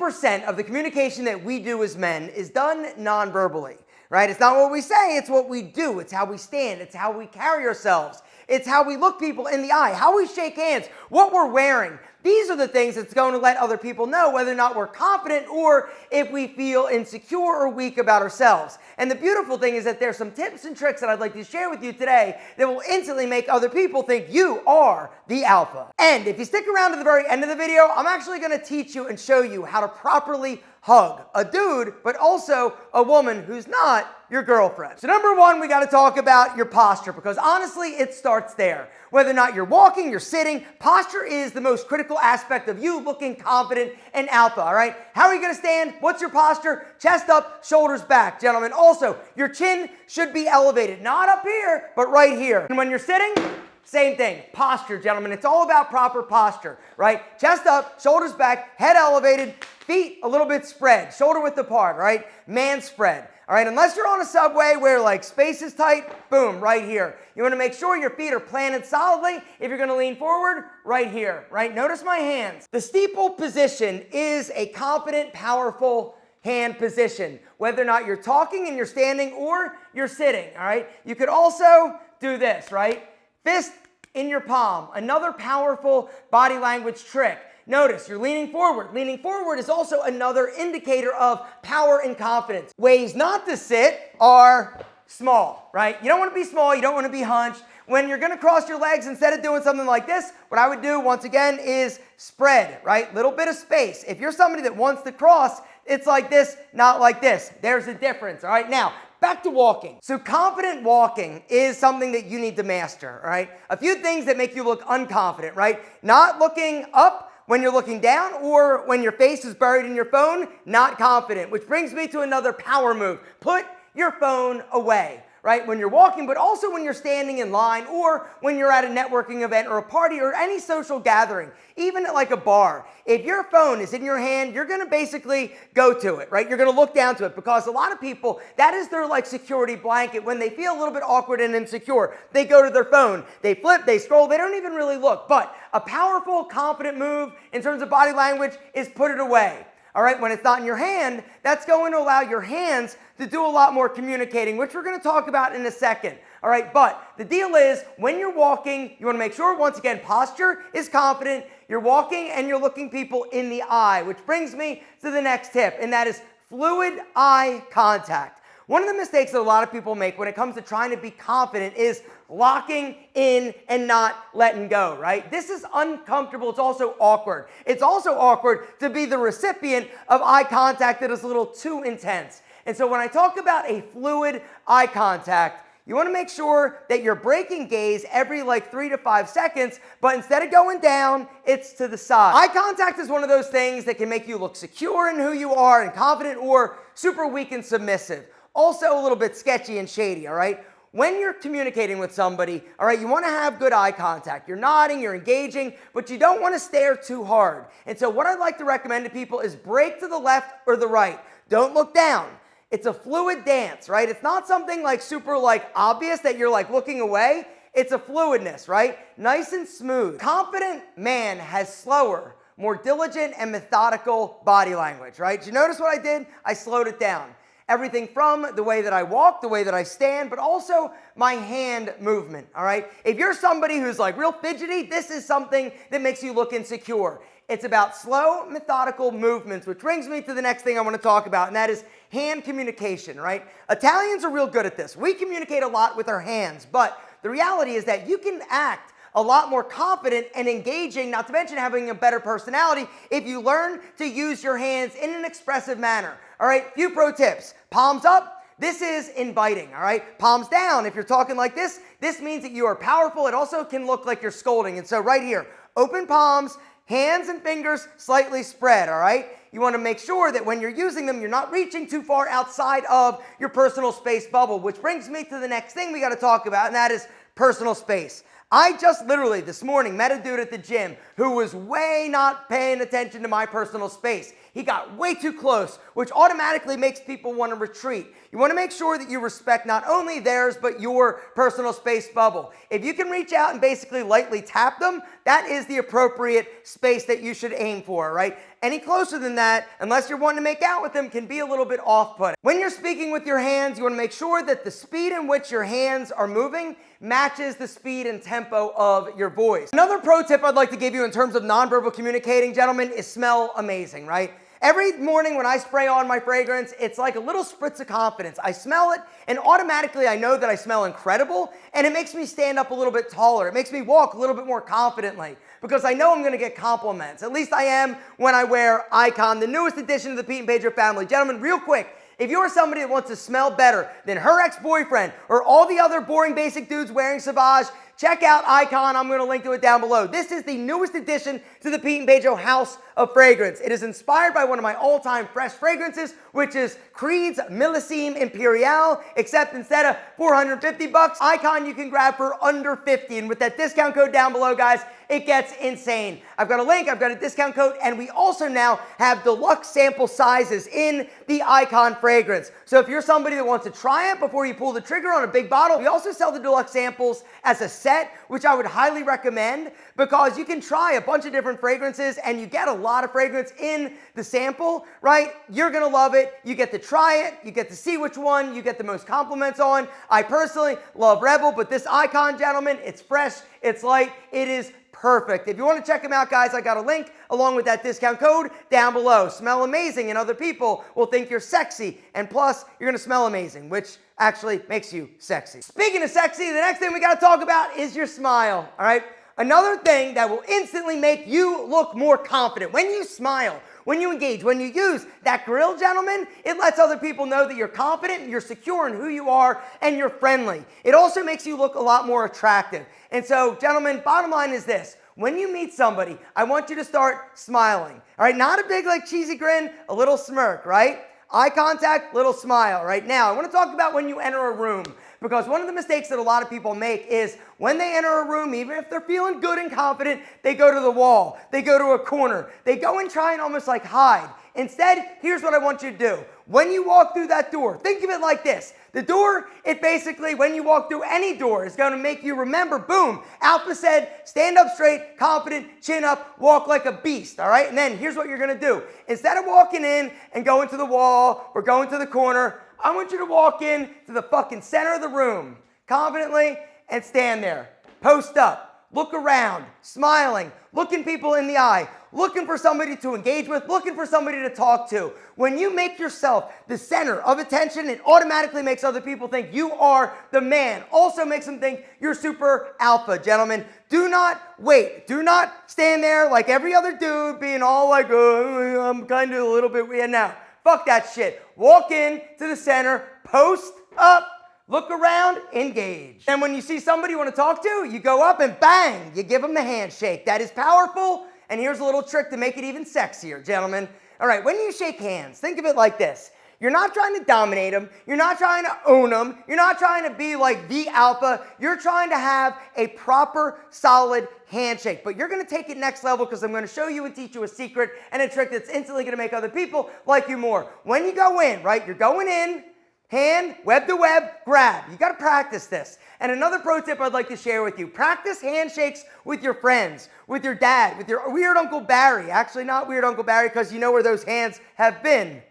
80% of the communication that we do as men is done non-verbally, right? It's not what we say, it's what we do. It's how we stand, it's how we carry ourselves. It's how we look people in the eye, how we shake hands, what we're wearing. These are the things that's going to let other people know whether or not we're confident or if we feel insecure or weak about ourselves. And the beautiful thing is that there's some tips and tricks that I'd like to share with you today that will instantly make other people think you are the alpha. And if you stick around to the very end of the video, I'm actually going to teach you and show you how to properly hug a dude, but also a woman who's not your girlfriend. So number one, we got to talk about your posture, because honestly, it starts there. Whether or not you're walking, you're sitting, posture is the most critical aspect of you looking confident and alpha, all right? How are you going to stand? What's your posture? Chest up, shoulders back, gentlemen. Also, your chin should be elevated, not up here, but right here. And when you're sitting, same thing, posture, gentlemen. It's all about proper posture, right? Chest up, shoulders back, head elevated, feet a little bit spread, shoulder width apart, right? Man spread, all right? Unless you're on a subway where like space is tight, boom, right here. You want to make sure your feet are planted solidly. If you're going to lean forward, right here, right? Notice my hands. The steeple position is a confident, powerful hand position, whether or not you're talking and you're standing or you're sitting, all right? You could also do this, right? Fist in your palm, another powerful body language trick. Notice you're leaning forward. Leaning forward is also another indicator of power and confidence. Ways not to sit are small, right? You don't want to be small, you don't want to be hunched. When you're going to cross your legs, instead of doing something like this, what I would do once again is spread, right? Little bit of space. If you're somebody that wants to cross, it's like this, not like this. There's a difference, all right? Now, back to walking. So confident walking is something that you need to master, all right? A few things that make you look unconfident, right? Not looking up when you're looking down, or when your face is buried in your phone, not confident. Which brings me to another power move. Put your phone away, right? When you're walking, but also when you're standing in line, or when you're at a networking event or a party or any social gathering, even at like a bar. If your phone is in your hand, you're going to basically go to it, right? You're going to look down to it, because a lot of people, that is their like security blanket. When they feel a little bit awkward and insecure, they go to their phone, they flip, they scroll, they don't even really look. But a powerful, confident move in terms of body language is put it away. All right, when it's not in your hand, that's going to allow your hands to do a lot more communicating, which we're going to talk about in a second. All right, but the deal is, when you're walking, you want to make sure, once again, posture is confident. You're walking and you're looking people in the eye, which brings me to the next tip, and that is fluid eye contact. One of the mistakes that a lot of people make when it comes to trying to be confident is locking in and not letting go, right? This is uncomfortable. It's also awkward. It's also awkward to be the recipient of eye contact that is a little too intense. And so when I talk about a fluid eye contact, you want to make sure that you're breaking gaze every like 3 to 5 seconds, but instead of going down, it's to the side. Eye contact is one of those things that can make you look secure in who you are and confident, or super weak and submissive. Also a little bit sketchy and shady, all right? When you're communicating with somebody, all right, you want to have good eye contact. You're nodding, you're engaging, but you don't want to stare too hard. And so what I'd like to recommend to people is break to the left or the right. Don't look down. It's a fluid dance, right? It's not something like super like obvious that you're like looking away. It's a fluidness, right? Nice and smooth. Confident man has slower, more diligent and methodical body language, right? Did you notice what I did? I slowed it down. Everything from the way that I walk, the way that I stand, but also my hand movement, all right? If you're somebody who's like real fidgety, this is something that makes you look insecure. It's about slow, methodical movements, which brings me to the next thing I want to talk about, and that is hand communication, right? Italians are real good at this. We communicate a lot with our hands, but the reality is that you can act a lot more confident and engaging, not to mention having a better personality, if you learn to use your hands in an expressive manner. All right, few pro tips. Palms up, this is inviting, all right? Palms down, if you're talking like this means that you are powerful. It also can look like you're scolding. And so right here, open palms, hands and fingers slightly spread, all right? You want to make sure that when you're using them, you're not reaching too far outside of your personal space bubble, which brings me to the next thing we got to talk about, and that is personal space. I just literally this morning met a dude at the gym who was way not paying attention to my personal space. He got way too close, which automatically makes people want to retreat. You want to make sure that you respect not only theirs, but your personal space bubble. If you can reach out and basically lightly tap them, that is the appropriate space that you should aim for, right? Any closer than that, unless you're wanting to make out with them, can be a little bit off-putting. When you're speaking with your hands, you want to make sure that the speed in which your hands are moving matches the speed and tempo of your voice. Another pro tip I'd like to give you in terms of nonverbal communicating, gentlemen, is smell amazing, right? Every morning when I spray on my fragrance, it's like a little spritz of confidence. I smell it, and automatically I know that I smell incredible, and it makes me stand up a little bit taller. It makes me walk a little bit more confidently because I know I'm going to get compliments. At least I am when I wear Icon, the newest addition to the Pete and Pedro family. Gentlemen, real quick, if you're somebody that wants to smell better than her ex-boyfriend or all the other boring basic dudes wearing Sauvage, check out Icon. I'm going to link to it down below. This is the newest addition to the Pete and Pedro house of fragrance. It is inspired by one of my all-time fresh fragrances, which is Creed's Millésime Imperial, except instead of $450, Icon you can grab for under $50. And with that discount code down below, guys, it gets insane. I've got a link, I've got a discount code, and we also now have deluxe sample sizes in the Icon fragrance. So if you're somebody that wants to try it before you pull the trigger on a big bottle, we also sell the deluxe samples as a set, which I would highly recommend because you can try a bunch of different fragrances and you get a lot of fragrance in the sample, right? You're gonna love it. You get to try it, you get to see which one you get the most compliments on. I personally love Rebel, but this Icon, gentlemen, it's fresh, it's light, it is perfect. If you want to check them out, guys, I got a link along with that discount code down below. Smell amazing, and other people will think you're sexy. And plus, you're going to smell amazing, which actually makes you sexy. Speaking of sexy, the next thing we got to talk about is your smile, all right? Another thing that will instantly make you look more confident. When you smile, when you engage, when you use that grill, gentlemen, it lets other people know that you're confident, you're secure in who you are, and you're friendly. It also makes you look a lot more attractive. And so, gentlemen, bottom line is this. When you meet somebody, I want you to start smiling. All right, not a big like cheesy grin, a little smirk, right? Eye contact, little smile. Right now, I want to talk about when you enter a room, because one of the mistakes that a lot of people make is when they enter a room, even if they're feeling good and confident, they go to the wall, they go to a corner, they go and try and almost like hide. Instead, here's what I want you to do. When you walk through that door, think of it like this. The door, it basically, when you walk through any door, is going to make you remember, boom, Alpha said, stand up straight, confident, chin up, walk like a beast, all right? And then here's what you're going to do. Instead of walking in and going to the wall or going to the corner, I want you to walk in to the fucking center of the room confidently and stand there. Post up, look around, smiling, looking people in the eye, looking for somebody to engage with, looking for somebody to talk to. When you make yourself the center of attention, it automatically makes other people think you are the man. Also makes them think you're super alpha, gentlemen. Do not wait. Do not stand there like every other dude being all like, oh, I'm kind of a little bit weird now. Fuck that shit. Walk in to the center, post up, look around, engage. And when you see somebody you want to talk to, you go up and bang, you give them the handshake. That is powerful. And here's a little trick to make it even sexier, gentlemen. All right, when you shake hands, think of it like this. You're not trying to dominate them. You're not trying to own them. You're not trying to be like the alpha. You're trying to have a proper, solid handshake. But you're going to take it next level because I'm going to show you and teach you a secret and a trick that's instantly going to make other people like you more. When you go in, right, you're going in, hand, web to web, grab. You got to practice this. And another pro tip I'd like to share with you, practice handshakes with your friends, with your dad, with your weird Uncle Barry. Actually, not weird Uncle Barry, because you know where those hands have been.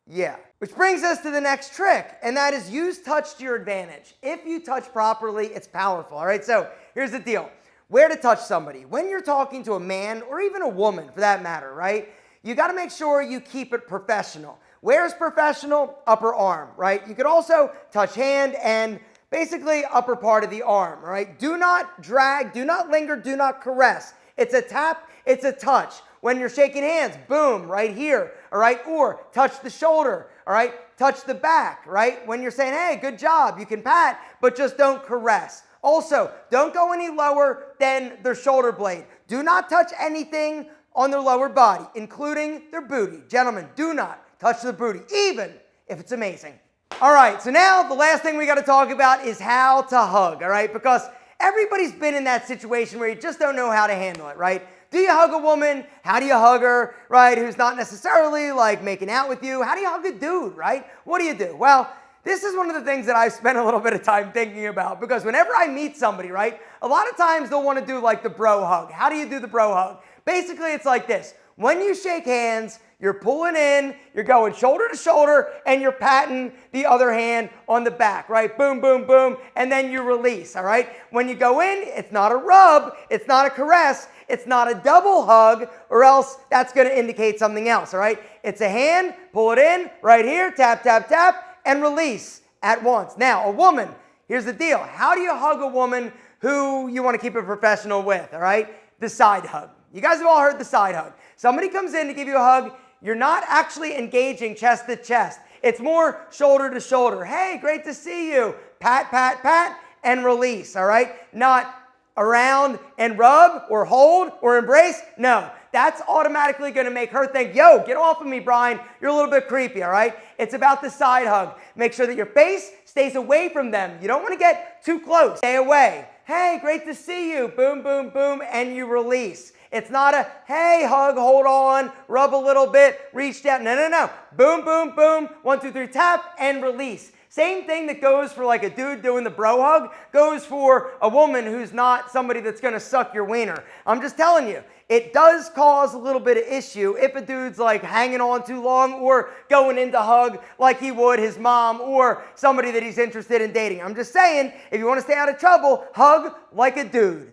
Yeah. Which brings us to the next trick, and that is use touch to your advantage. If you touch properly, it's powerful. All right, so here's the deal. Where to touch somebody. When you're talking to a man, or even a woman for that matter, right, you got to make sure you keep it professional. Where's professional? Upper arm, right? You could also touch hand and basically upper part of the arm, right? Do not drag, do not linger, do not caress. It's a tap, it's a touch. When you're shaking hands, boom, right here, all right? Or touch the shoulder, all right? Touch the back, right? When you're saying, hey, good job, you can pat, but just don't caress. Also, don't go any lower than their shoulder blade. Do not touch anything on their lower body, including their booty. Gentlemen, do not touch the booty, even if it's amazing. All right, so now the last thing we got to talk about is how to hug, all right? Because everybody's been in that situation where you just don't know how to handle it, right? Do you hug a woman? How do you hug her, right? Who's not necessarily like making out with you? How do you hug a dude, right? What do you do? Well, This is one of the things that I've spent a little bit of time thinking about, because whenever I meet somebody, right, a lot of times they'll want to do like the bro hug. How do you do the bro hug? Basically, it's like this. When you shake hands, you're pulling in, you're going shoulder to shoulder, and you're patting the other hand on the back, right? Boom, boom, boom, and then you release, all right? When you go in, it's not a rub, it's not a caress, it's not a double hug, or else that's going to indicate something else, all right? It's a hand, pull it in, right here, tap, tap, tap, and release at once. Now, a woman, here's the deal. How do you hug a woman who you want to keep it professional with, all right? The side hug. You guys have all heard the side hug. Somebody comes in to give you a hug, you're not actually engaging chest to chest. It's more shoulder to shoulder. Hey, great to see you. Pat, pat, pat, and release, all right? Not around and rub or hold or embrace. No, that's automatically going to make her think, yo, get off of me, Brian. You're a little bit creepy, all right? It's about the side hug. Make sure that your face stays away from them. You don't want to get too close. Stay away. Hey, great to see you. Boom, boom, boom, and you release. It's not a, hey, hug, hold on, rub a little bit, reach down. No, no, no. Boom, boom, boom, 1, 2, 3, tap, and release. Same thing that goes for like a dude doing the bro hug goes for a woman who's not somebody that's going to suck your wiener. I'm just telling you, it does cause a little bit of issue if a dude's like hanging on too long or going into hug like he would his mom or somebody that he's interested in dating. I'm just saying, if you want to stay out of trouble, hug like a dude.